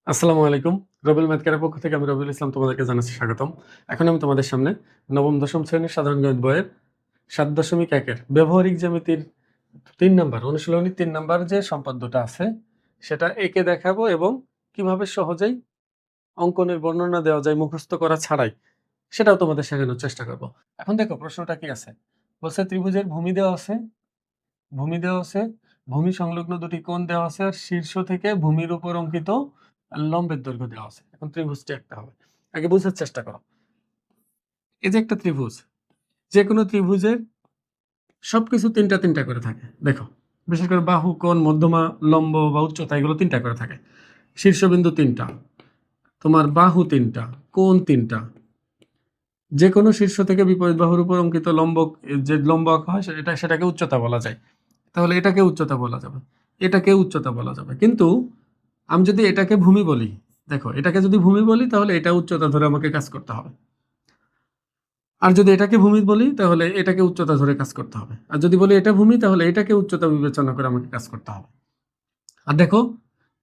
আসসালামু আলাইকুম। রবিউল ম্যাথকের পক্ষ থেকে আমি রবিউল ইসলাম তোমাদেরকে জানাচ্ছি স্বাগতম। এখন আমি তোমাদের সামনে নবম দশম শ্রেণীর সাধারণ গণিত বইয়ের ৭.১ এর ব্যবহারিক জ্যামিতির ৩ নাম্বার অনুশীলনী ৩ নাম্বার যে সম্পাদ্যটা আছে সেটা এঁকে দেখাবো এবং কিভাবে সহজেই অঙ্কনের বর্ণনা দেওয়া যায় মুখস্থ করা ছাড়াই সেটাও তোমাদের শেখানোর চেষ্টা করব। এখন দেখো প্রশ্নটা কি আছে? বলছে ত্রিভুজের ভূমি দেওয়া আছে, ভূমি সংলগ্ন দুটি কোণ দেওয়া আছে আর শীর্ষ থেকে ভূমির উপর অঙ্কিত লম্বের দৈর্ঘ্য দেওয়া আছে। এখন ত্রিভুজটি আঁকতে হবে। আগে বোঝার চেষ্টা করো। এই যে একটা ত্রিভুজ, যে কোনো ত্রিভুজের সবকিছু ৩টা করে থাকে। দেখো, বিশেষ করে বাহু, কোণ, মধ্যমা, লম্ব বা উচ্চতা এগুলো ৩টা করে থাকে। শীর্ষবিন্দু ৩টা, তোমার বাহু ৩টা, কোণ ৩টা। যে কোনো শীর্ষ থেকে বিপরীত বাহুর উপর অঙ্কিত লম্ব, যে লম্ব আঁকা হয় সেটাকে উচ্চতা বলা যায়। তাহলে এটাকে উচ্চতা বলা যাবে, এটাকে উচ্চতা বলা যাবে। কিন্তু আমি যদি এটাকে ভূমি বলি, দেখো এটাকে যদি ভূমি বলি তাহলে এটা উচ্চতা ধরে আমাকে কাজ করতে হবে। আর যদি এটাকে ভূমি বলি তাহলে এটাকে উচ্চতা ধরে কাজ করতে হবে। আর যদি বলি এটা ভূমি তাহলে এটাকে উচ্চতা বিবেচনা করে আমাকে কাজ করতে হবে। আর দেখো,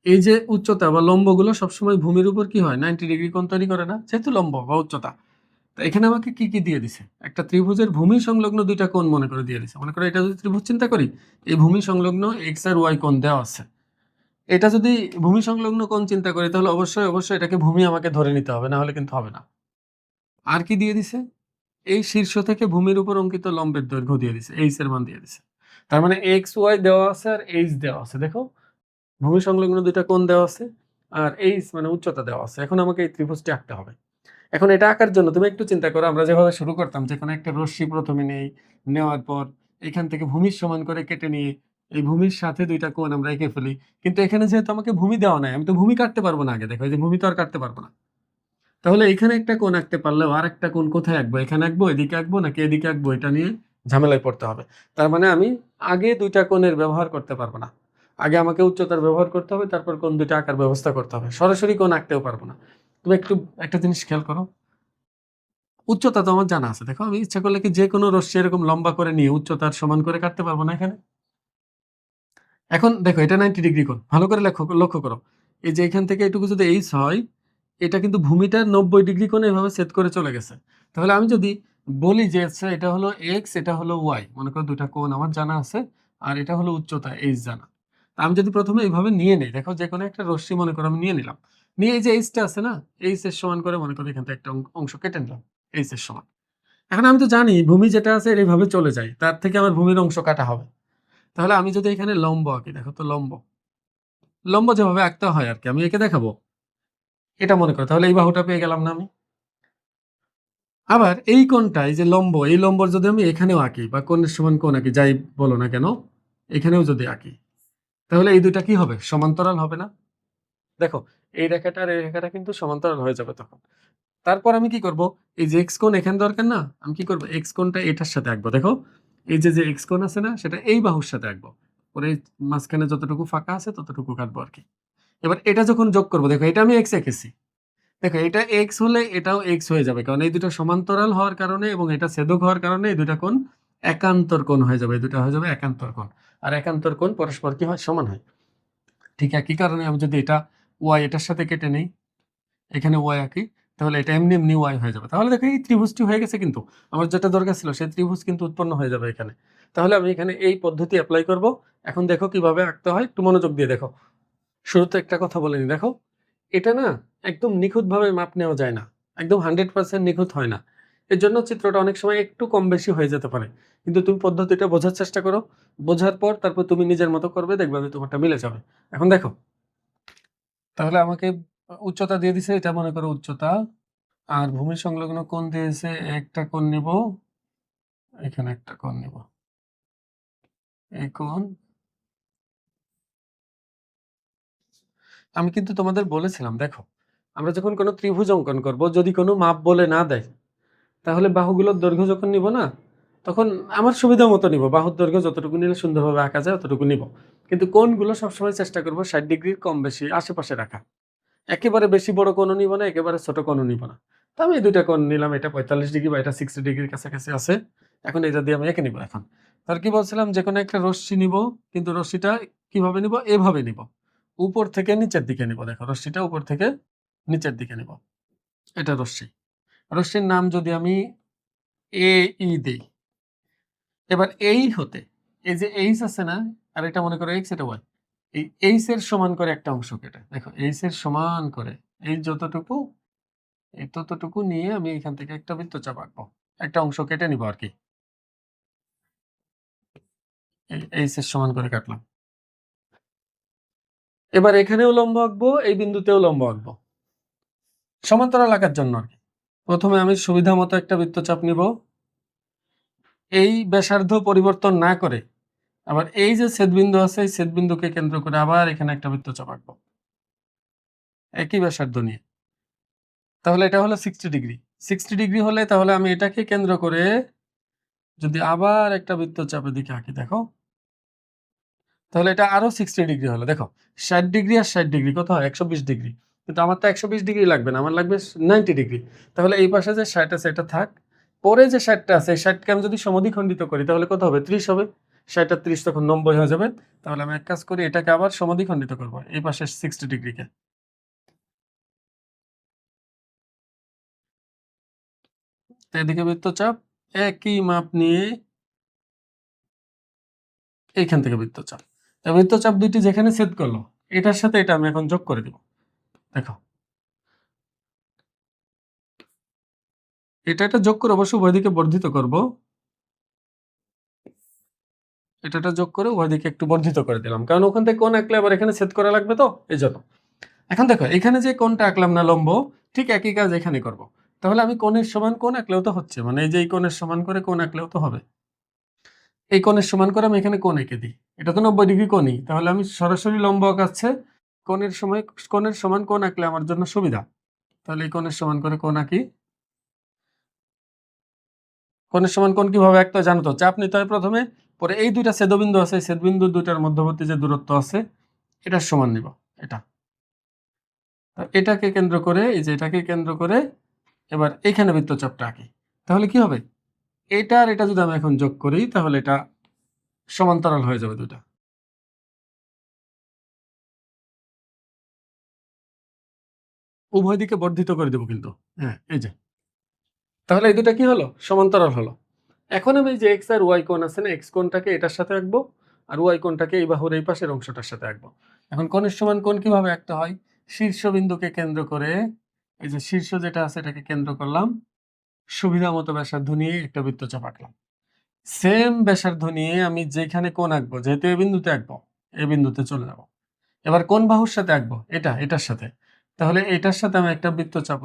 এই যে উচ্চতা বা লম্বগুলো সবসময় ভূমির উপর কি হয়, 90 ডিগ্রি কোণ তৈরি করে না, যেহেতু লম্ব বা উচ্চতা। তো এখানে আমাকে কি কি দিয়ে দিছে, একটা ত্রিভুজের ভূমি সংলগ্ন দুইটা কোণ মনে করে দিয়ে দিছে। মনে করো এটা যদি ত্রিভুজ চিন্তা করি, এই ভূমি সংলগ্ন এক্স আর ওয়াই কোণ দেওয়া আছে। এটা যদি ভূমি সংলগ্ন কোণ চিন্তা করি তাহলে অবশ্যই এটাকে ভূমি আমাকে ধরে নিতে হবে, না হলে কিন্তু হবে না। আর কি দিয়ে দিছে, এই শীর্ষ থেকে ভূমির উপর অঙ্কিত লম্বের দৈর্ঘ্য দিয়ে দিছে, এইচ এর মান দিয়ে দিছে। তার মানে এক্স ওয়াই দেওয়া আছে আর এইচ দেওয়া আছে। দেখো, ভূমি সংলগ্ন দুইটা কোণ দেওয়া আছে আর এইচ মানে উচ্চতা দেওয়া আছে। এখন আমাকে এই ত্রিভুজটি আঁকতে হবে। এখন এটা আঁকার জন্য তুমি একটু চিন্তা করো, আমরা যেভাবে শুরু করতাম, যে কোনো একটা রশ্মি প্রথমে নেওয়ার পর এখান থেকে ভূমির সমান করে কেটে নিয়ে এই ভূমির সাথে দুইটা কোণ আমরা এঁকে ফেলি। কিন্তু এখানে যেহেতু আমাকে ভূমি দেওয়া নাই, আমি তো ভূমি কাটতে পারবো না। আগে দেখো, এই যে ভূমি তো আর কাটতে পারবো না। তাহলে এখানে একটা কোণ আঁকতে পারলেও আর একটা কোণ কোথায় আঁকবো, এখানে আঁকবো, এদিকে আঁকবো নাকি এদিকে আঁকবো, এটা নিয়ে ঝামেলায় পড়তে হবে। তার মানে আমি আগে দুইটা কোণের ব্যবহার করতে পারবো না। আগে আমাকে উচ্চতার ব্যবহার করতে হবে, তারপর কোণ দুইটা আঁকার ব্যবস্থা করতে হবে। সরাসরি কোণ আঁকতেও পারবো না। তুমি একটু একটা জিনিস খেয়াল করো, উচ্চতা তো আমার জানা আছে। দেখো, আমি ইচ্ছা করলে কি যে কোনো রশ্মি এরকম লম্বা করে নিয়ে উচ্চতার সমান করে কাটতে পারবো না এখানে? এখন দেখো, এটা 90 ডিগ্রি কোণ। ভালো করে লক্ষ্য করো। এই যে এখান থেকে এটুকু যদি এইচ হয়, এটা কিন্তু ভূমিটার 90 ডিগ্রি কোণে এভাবে সেট করে চলে গেছে। তাহলে আমি যদি বলি যে আচ্ছা এটা হলো এক্স, এটা হলো ওয়াই, মনে করো দুইটা কোণ আমার জানা আছে আর এটা হলো উচ্চতা এইচ জানা। তা আমি যদি প্রথমে এইভাবে নিয়ে নেই, দেখো যে কোনো একটা রশ্মি মনে করো আমি নিয়ে নিলাম। নিয়ে এই যে এইচটা আছে না, এইচ এর সমান করে মনে করো এখান থেকে একটা অংশ কেটে নিলাম এইচ এর সমান। এখন আমি তো জানি ভূমি যেটা আছে এর এইভাবে চলে যায়, তার থেকে আমার ভূমির অংশ কাটা হবে। তাহলে আমি যদি এখানে লম্ব আঁকি, দেখো তো লম্ব যেভাবে আঁকতে হয় আর কি, আমি এঁকে দেখাবো। এটা মনে করো, তাহলে এই বাহুটা পেয়ে গেলাম না আমি? আবার এই কোণটা, এই যে লম্ব, এই লম্বর যদি আমি এখানেও আঁকি বা কোণের সমান কোণ আঁকি, যাই বলো না কেন, এখানেও যদি আঁকি, তাহলে এই দুইটা কি হবে, সমান্তরাল হবে না? দেখো, এই রেখাটা আর এই রেখাটা কিন্তু সমান্তরাল হয়ে যাবে তখন। তারপর আমি কি করব, এই যে এক্স কোণ এখানে দরকার না, আমি কি করব, এক্স কোণটা এটার সাথে আঁকবো। দেখো, এই যে এক্স কোণ আছে না, সেটা এই বাহুর সাথে আঁকবো। পরে মাঝখানে যতটুকু ফাঁকা আছে ততটুকু কাটবো আর কি। এবার এটা যখন যোগ করবো, দেখো এটা আমি এক্স এঁকেছি। দেখো, এটা এক্স হলে এটাও এক্স হয়ে যাবে, কারণ এই দুটো সমান্তরাল হওয়ার কারণে এবং এটা ছেদক হওয়ার কারণে এই দুটা কোণ একান্তর কোণ হয়ে যাবে। এই দুটো হয়ে যাবে একান্তর কোণ। আর একান্তর কোণ পরস্পর কি হয়, সমান হয়। ঠিক একই কারণে আমি যদি এটা ওয়াই এটার সাথে কেটে নেই, এখানে ওয়াই আঁকি, তাহলে এটা এমনি এমনি ওয়াই হয়ে যাবে। তাহলে দেখো, এই ত্রিভুজটি হয়ে গেছে। কিন্তু আমার যেটা দরকার ছিল সেই ত্রিভুজ কিন্তু উৎপন্ন হয়ে যাবে এখানে। তাহলে আমি এখানে এই পদ্ধতি অ্যাপ্লাই করব। এখন দেখো কিভাবে আঁকতে হয়, একটু মনোযোগ দিয়ে দেখো। শুরুতে একটা কথা বলে নি, দেখো এটা না একদম নিখুঁতভাবে মাপ নেওয়া যায় না, একদম 100% নিখুঁত হয় না। এর জন্য চিত্রটা অনেক সময় একটু কম বেশি হয়ে যেতে পারে। কিন্তু তুমি পদ্ধতিটা বোঝার চেষ্টা করো, বোঝার পর তারপর তুমি নিজের মতো করবে, দেখবে যে তোমারটা মিলে যাবে। এখন দেখো, তাহলে আমাকে উচ্চতা দিয়ে দিছে, এটা মনে করো উচ্চতা, আর ভূমি সংলগ্ন কোণ দিয়েছে, একটা কোণ নিব, এখানে একটা কোণ নিব, এই কোণ। আমি কিন্তু তোমাদের বলেছিলাম, দেখো আমরা যখন কোনো ত্রিভুজ অঙ্কন করব, যদি কোনো মাপ বলে না দেয়, তাহলে বাহুগুলোর দৈর্ঘ্য যখন নিব না, তখন আমার সুবিধা মতো নিব। বাহুর দৈর্ঘ্য যতটুকু নিলে সুন্দরভাবে আঁকা যায় অতটুকু নিব। কিন্তু কোণগুলো সবসময় চেষ্টা করব 60 ডিগ্রির কম বেশি আশেপাশে রাখা। একেবারে বেশি বড় কোণও নিব না, একেবারে ছোট কোণও নিব না। তো আমি এই দুইটা কোণ নিলাম, এটা 45 ডিগ্রি বা এটা 60 ডিগ্রির কাছাকাছি আছে। এখন এটা দিয়ে আমি এঁকে নিব। এখন তার কি বলছিলাম, যে কোনো একটা রশ্মি নিব, কিন্তু রশ্মিটা কিভাবে নিব, এভাবে নিব। উপর থেকে নিচের দিকে নিব। দেখো রশ্মিটা উপর থেকে নিচের দিকে নিব। এটা রশ্মি। রশ্মির নাম যদি আমি এ ই দেই, এবার এই হতে এই যে এইচ আছে না, আর এটা মনে করো এক্স, এটা ওয়াই, এই এইচ এর সমান করে একটা অংশ কেটে দেখো, এইচ এর সমান করে এই যতটুকু, এই ততটুকু নিয়ে আমি এখান থেকে একটা বৃত্তচাপ আঁকবো, একটা অংশ কেটে নিব আর কি। এইচ এর সমান করে কাটলাম। এবার এখানেও লম্ব আঁকবো, এই বিন্দুতেও লম্ব আঁকবো, সমান্তরাল আঁকার জন্য আর কি। প্রথমে আমি সুবিধা মতো একটা বৃত্তচাপ নিব, এই ব্যাসার্ধ পরিবর্তন না করে আবার এই যে ছেদবিন্দু আছে, এই ছেদবিন্দুকে কেন্দ্র করে আবার এখানে একটা বৃত্তচাপ আঁকবো একই ব্যাসার্ধ নিয়ে। তাহলে এটা হলো 60 ডিগ্রি। 60 ডিগ্রি হলে তাহলে আমি এটাকে কেন্দ্র করে যদি আবার একটা বৃত্তচাপ এদিকে আঁকি, দেখো তাহলে এটা আরো 60 ডিগ্রি হলো। দেখো 60 ডিগ্রি আর 60 ডিগ্রি কত হয়? 120 ডিগ্রি। কিন্তু আমার তো 120 ডিগ্রি লাগবে না, আমার লাগবে 90 ডিগ্রি। তাহলে এই পাশে যে 60 আছে এটা থাক, পরে যে 60টা আছে এই 60কে আমি যদি সমদ্বিখণ্ডিত করি তাহলে কত হবে? 30 হবে। 60 আর 30 তখন 90 হয়ে যাবে। তাহলে আমি এক কাজ করি, এটাকে আবার সমদ্বিখণ্ডিত করব এই পাশে 60 ডিগ্রিকে। তো এদিকে বৃত্তচাপ একই মাপ নিয়ে এইখান থেকে বৃত্তচাপ, বৃত্তচাপ দুইটি যেখানে ছেদ করলো এটার সাথে এটা আমি এখন যোগ করে দিব। দেখো এটা যোগ করে অবশ্য উভয় দিকে বর্ধিত করব, এটা যোগ করে উভয় দিকে একটু বর্ধিত করে দিলাম, কারণ ওখান থেকে কোণ আঁকলে আবার এখানে ছেদ করা লাগবে, তো এই জন্য। এখন দেখো এখানে যে কোণটা আঁকলাম না লম্ব, ঠিক একই কাজ এখানে করব। তাহলে আমি কোণের সমান কোণ আঁকলেও তো হচ্ছে, মানে এই যে এই কোণের সমান করে কোণ আঁকলেও তো হবে। এই কোণের সমান করে আমি এখানে কোণ এঁকে দিই, এটা তো 90 ডিগ্রি কোণই, তাহলে আমি সরাসরি লম্ব আঁকাচ্ছে, কোণের সময় কোণের সমান কোণ আঁকলে আমার জন্য সুবিধা। তাহলে এই কোণের সমান করে কোণ আঁকি। কোণের সমান কোণ কিভাবে আঁকতে হয় জানো তো? চাপ নিতে হয় প্রথমে, পরে এই দুইটা ছেদবিন্দু আছে, এই ছেদবিন্দু দুইটার মধ্যবর্তী যে দূরত্ব আছে এটার সমান নিব। এটা এটাকে কেন্দ্র করে, এই যে এটাকে কেন্দ্র করে এবার এইখানে বৃত্তচাপটা আঁকি। তাহলে কি হবে? এটা আর এটা যদি আমি এখন যোগ করি তাহলে এটা সমান্তরাল হয়ে যাবে দুইটা। উভয় দিকে বর্ধিত করে দেব কিন্তু। হ্যাঁ, এই যে। তাহলে এই দুটা কি হলো? সমান্তরাল হলো। এখন আমি যে এক্স আর ওয়াই কোণ আছে না, এক্স কোণটাকে এটার সাথে আঁকবো আর ওয়াই কোণটাকে এই বাহুর এই পাশের অংশটার সাথে আঁকবো। এখন কোণের সমান কোণ কিভাবে আঁকতে হয়? শীর্ষবিন্দুকে কেন্দ্র করে, এই যে শীর্ষ যেটা আছে এটাকে কেন্দ্র করলাম, সুবিধা মতো ব্যাসার্ধ নিয়ে একটা বৃত্তচাপ আঁকলাম। সেম ব্যাসার্ধ নিয়ে আমি যেখানে কোণ আঁকবো, যেহেতু এই বিন্দুতে আঁকবো, এই বিন্দুতে চলে যাব। এবার কোন বাহুর সাথে আঁকবো? এটার সাথে। তাহলে এটার সাথে আমি একটা বৃত্তচাপ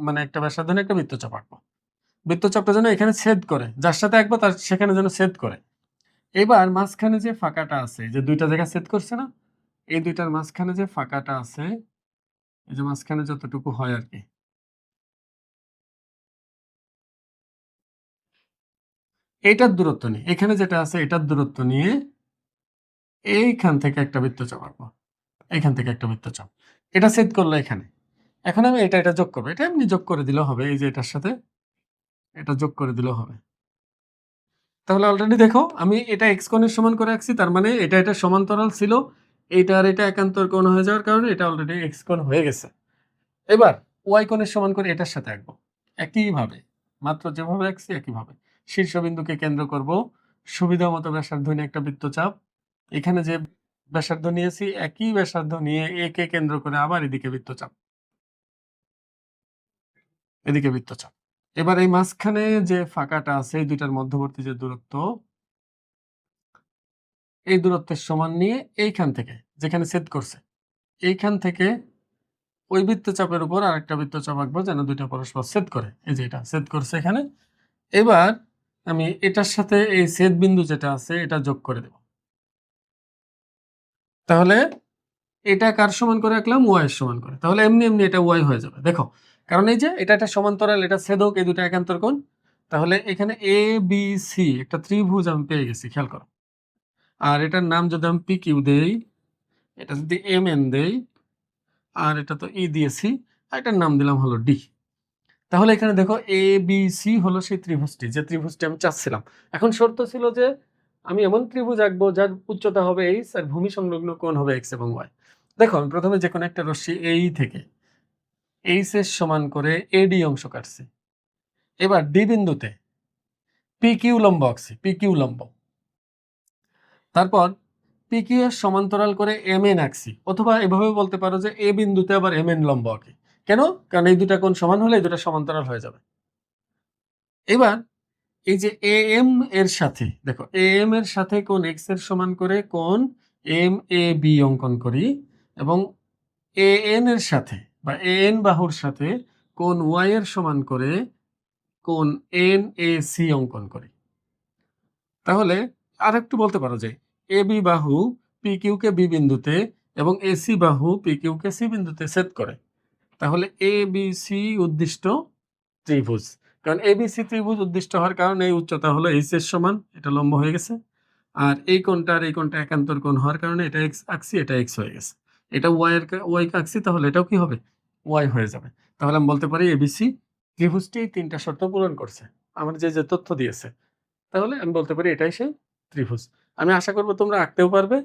মানে একটা ব্যাসার্ধ নিয়ে একটা বৃত্তচাপ আঁকবো। বৃত্তচাপটা যেন এখানে ছেদ করে, যার সাথে আঁকবো তার সেখানে যেন ছেদ করে। এবার মাঝখানে যে ফাঁকাটা আছে, যে দুইটা জায়গা ছেদ করছে না, এই দুইটার মাঝখানে যে ফাঁকাটা আছে, এই যে মাঝখানে যতটুকু হয় আর কি, এইটার দূরত্ব নিয়ে, এখানে যেটা আছে এটার দূরত্ব নিয়ে এইখান থেকে একটা বৃত্তচাপ আঁকবো। এইখান থেকে একটা বৃত্তচাপ, এটা ছেদ করলো এখানে। এখন আমি এটা যোগ করবো, এটা এমনি যোগ করে দিলেও হবে, এই যে এটার সাথে এটা যোগ করে দিলেও হবে। তাহলে অলরেডি দেখো আমি এটা এক্স কোণের সমান করে রাখছি, তার মানে এটা সমান্তরাল ছিল, এইটা আর এটা একান্তর কোণ হয়ে যাওয়ার কারণে এটা অলরেডি এক্স কোণ হয়ে গেছে। এবার ওয়াই কোণের সমান করে এটার সাথে আঁকবো একইভাবে, মাত্র যেভাবে আঁকছি একইভাবে। শীর্ষবিন্দুকে কেন্দ্র করব, সুবিধা মতো ব্যাসার্ধ নিয়ে একটা বৃত্তচাপ, এখানে যে ব্যাসার্ধ নিয়েছি একই ব্যাসার্ধ নিয়ে একে কেন্দ্র করে আবার এদিকে বৃত্তচাপ, এদিকে বৃত্তচাপ। এবার এই মাঝখানে যে ফাঁকাটা আছে, এই দুইটার মধ্যবর্তী যে দূরত্ব, এই দূরত্বের সমান নিয়ে এইখান থেকে যেখানে ছেদ করছে, এইখান থেকে ওই বৃত্তচাপের উপর আরেকটা বৃত্তচাপ আঁকবো যেন দুইটা পরস্পর ছেদ করে। এই যে এটা ছেদ করছে এখানে। এবার আমি এটার সাথে এই ছেদ বিন্দু যেটা আছে এটা যোগ করে দেব। তাহলে এটা কার সমান করে আঁকলাম? ওয়াই এর সমান করে। তাহলে এমনি এমনি এটা ওয়াই হয়ে যাবে। দেখো, কারণ এই যে এটা একটা সমান্তরাল, এটা ছেদক, এই দুটো একান্তর কোণ। তাহলে এখানে এ বি সি একটা ত্রিভুজ আমি পেয়ে গেছি, খেয়াল করো। আর এটার নাম যদি আমি পি কিউ দেই, এটা যদি এম এন দেই, আর এটা তো ই দিয়েছি, আর এটার নাম দিলাম হলো ডি। তাহলে এখানে দেখো এ বি সি হলো সেই ত্রিভুজটি, যে ত্রিভুজটি আমি চাচ্ছিলাম। এখন শর্ত ছিল যে আমি এমন ত্রিভুজ আঁকবো যার উচ্চতা হবে এইচ আর ভূমি সংলগ্ন কোণ হবে এক্স এবং ওয়াই। দেখো আমি প্রথমে যে কোনো একটা রশ্মি এই থেকে এইচ এর সমান করে এডি অংশ কাটছি। এবার ডি বিন্দুতে পি কিউ লম্ব আঁকছি, পি কিউ লম্ব। তারপর পি কিউ এর সমান্তরাল করে এম এন আঁকছি, অথবা এভাবে বলতে পারো যে এ বিন্দুতে আবার এম এন লম্ব আঁকি। কেন? কারণ এই দুটা কোণ সমান হলে এই দুটা সমান্তরাল হয়ে যাবে। এবার এই যে এ এম এর সাথে দেখো এ এম এর সাথে কোণ এক্স এর সমান করে কোণ এম এ বি অঙ্কন করি, এবং এ এন এর সাথে বা এ এন বাহুর সাথে কোণ ওয়াই এর সমান করে কোণ এন এ সি অঙ্কন করি। তাহলে আর একটু বলতে পারো যে এ বি বাহু পি কিউ কে বি বিন্দুতে এবং এসি বাহু পি কিউ কে সি বিন্দুতে ছেদ করে। তাহলে এ বি সি উদ্দিষ্ট ত্রিভুজ। কারণ এ বি সি ত্রিভুজ উদ্দিষ্ট হওয়ার কারণে এই উচ্চতা হলো এইচ এর সমান, এটা লম্ব হয়ে গেছে। আর এই কোণটা আর এই কোণটা একান্তর কোণ হওয়ার কারণে এটা এক্স আঁকছি, এটা এক্স হয়ে গেছে। এটা ওয়াই আঁকছি, তাহলে এটাও কি হবে? ওয়াই হয়ে যাবে। তাহলে আমি বলতে পারি এবিসি ত্রিভুজটি এই ৩টা শর্ত পূরণ করছে আমার যে তথ্য দিয়েছে। তাহলে আমি বলতে পারি এটাই সেই ত্রিভুজ। আমি আশা করব তোমরা আঁকতেও পারবে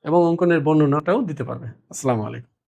এবং অঙ্কনের বর্ণনাটাও দিতে পারবে। আসসালামু আলাইকুম।